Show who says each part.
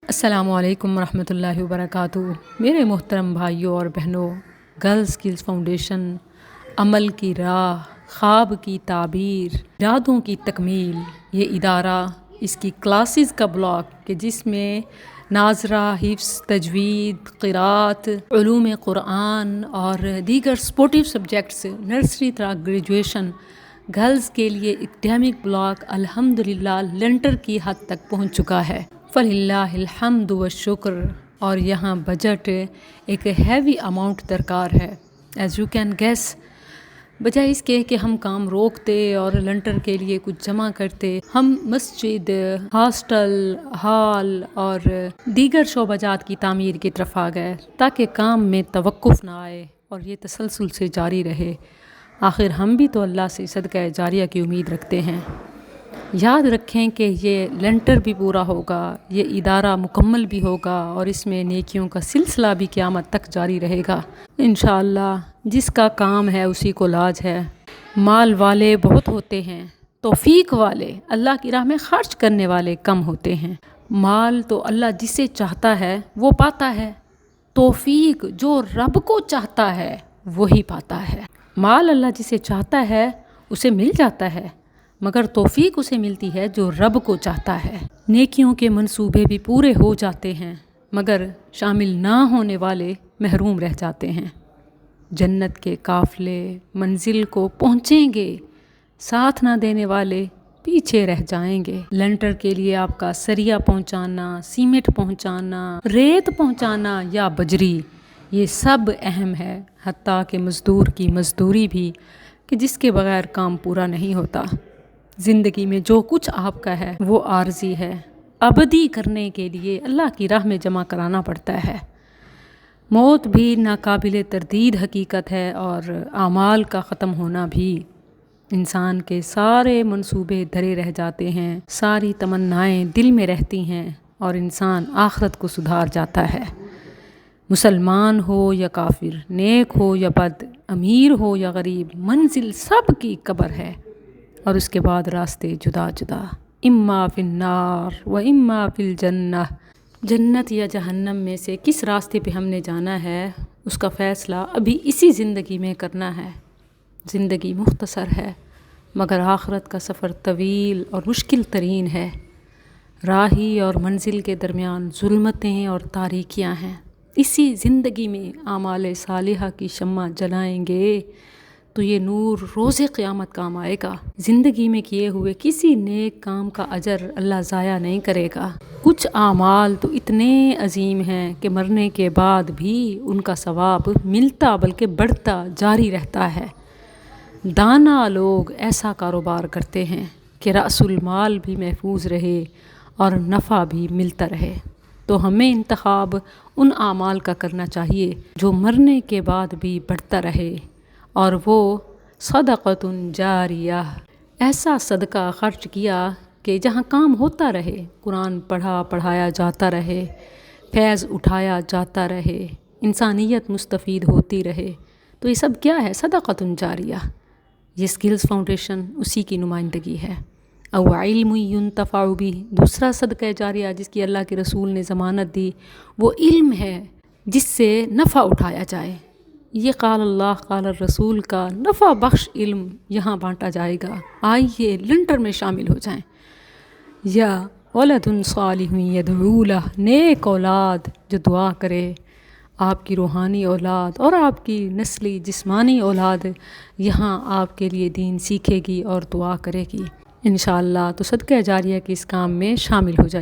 Speaker 1: السلام علیکم ورحمۃ اللہ وبرکاتہ۔ میرے محترم بھائیوں اور بہنوں، گرلز اسکلز فاؤنڈیشن عمل کی راہ، خواب کی تعبیر، ارادوں کی تکمیل، یہ ادارہ، اس کی کلاسز کا بلاک کہ جس میں ناظرہ، حفظ، تجوید، قرأت، علوم قرآن اور دیگر سپورٹیو سبجیکٹس نرسری تا گریجویشن گرلز کے لیے اکیڈیمک بلاک الحمدللہ لنٹر کی حد تک پہنچ چکا ہے۔ فللہ الحمد والشکر۔ اور یہاں بجٹ ایک ہیوی اماؤنٹ درکار ہے، ایز یو کین گیس۔ بجائے اس کے کہ ہم کام روکتے اور لنٹر کے لیے کچھ جمع کرتے، ہم مسجد، ہاسٹل، ہال اور دیگر شعبہ جات کی تعمیر کی طرف آ گئے تاکہ کام میں توقف نہ آئے اور یہ تسلسل سے جاری رہے۔ آخر ہم بھی تو اللہ سے صدقہ جاریہ کی امید رکھتے ہیں۔ یاد رکھیں کہ یہ لنٹر بھی پورا ہوگا، یہ ادارہ مکمل بھی ہوگا اور اس میں نیکیوں کا سلسلہ بھی قیامت تک جاری رہے گا انشاءاللہ۔ جس کا کام ہے اسی کو لاج ہے۔ مال والے بہت ہوتے ہیں، توفیق والے، اللہ کی راہ میں خرچ کرنے والے کم ہوتے ہیں۔ مال تو اللہ جسے چاہتا ہے وہ پاتا ہے، توفیق جو رب کو چاہتا ہے وہی پاتا ہے۔ مال اللہ جسے چاہتا ہے اسے مل جاتا ہے، مگر توفیق اسے ملتی ہے جو رب کو چاہتا ہے۔ نیکیوں کے منصوبے بھی پورے ہو جاتے ہیں، مگر شامل نہ ہونے والے محروم رہ جاتے ہیں۔ جنت کے قافلے منزل کو پہنچیں گے، ساتھ نہ دینے والے پیچھے رہ جائیں گے۔ لنٹر کے لیے آپ کا سریہ پہنچانا، سیمنٹ پہنچانا، ریت پہنچانا یا بجری، یہ سب اہم ہے، حتیٰ کہ مزدور کی مزدوری بھی، کہ جس کے بغیر کام پورا نہیں ہوتا۔ زندگی میں جو کچھ آپ کا ہے وہ عارضی ہے، ابدی کرنے کے لیے اللہ کی راہ میں جمع کرانا پڑتا ہے۔ موت بھی ناقابل تردید حقیقت ہے اور اعمال کا ختم ہونا بھی۔ انسان کے سارے منصوبے دھرے رہ جاتے ہیں، ساری تمنائیں دل میں رہتی ہیں اور انسان آخرت کو سدھار جاتا ہے۔ مسلمان ہو یا کافر، نیک ہو یا بد، امیر ہو یا غریب، منزل سب کی قبر ہے اور اس کے بعد راستے جدا جدا، اما فی النار و اما فی الجنہ۔ جنت یا جہنم میں سے کس راستے پہ ہم نے جانا ہے اس کا فیصلہ ابھی اسی زندگی میں کرنا ہے۔ زندگی مختصر ہے مگر آخرت کا سفر طویل اور مشکل ترین ہے۔ راہی اور منزل کے درمیان ظلمتیں اور تاریکیاں ہیں۔ اسی زندگی میں اعمال صالحہ کی شمع جلائیں گے تو یہ نور روز قیامت کام آئے گا۔ زندگی میں کیے ہوئے کسی نیک کام کا اجر اللہ ضائع نہیں کرے گا۔ کچھ اعمال تو اتنے عظیم ہیں کہ مرنے کے بعد بھی ان کا ثواب ملتا بلکہ بڑھتا جاری رہتا ہے۔ دانا لوگ ایسا کاروبار کرتے ہیں کہ رأس المال بھی محفوظ رہے اور نفع بھی ملتا رہے۔ تو ہمیں انتخاب ان اعمال کا کرنا چاہیے جو مرنے کے بعد بھی بڑھتا رہے، اور وہ صدقۃ جاریہ، ایسا صدقہ خرچ کیا کہ جہاں کام ہوتا رہے، قرآن پڑھایا جاتا رہے، فیض اٹھایا جاتا رہے، انسانیت مستفید ہوتی رہے۔ تو یہ سب کیا ہے؟ صدقۃ جاریہ۔ یہ اسکلز فاؤنڈیشن اسی کی نمائندگی ہے۔ او علم ینتفع بہ، دوسرا صدقہ جاریہ جس کی اللہ کے رسول نے ضمانت دی، وہ علم ہے جس سے نفع اٹھایا جائے۔ یہ قال اللہ قال الرسول کا نفع بخش علم یہاں بانٹا جائے گا۔ آئیے لنٹر میں شامل ہو جائیں۔ یا ولد صالح یدعو لہ، نیک اولاد جو دعا کرے، آپ کی روحانی اولاد اور آپ کی نسلی جسمانی اولاد یہاں آپ کے لیے دین سیکھے گی اور دعا کرے گی انشاءاللہ۔ تو صدقہ جاریہ کے اس کام میں شامل ہو جائے۔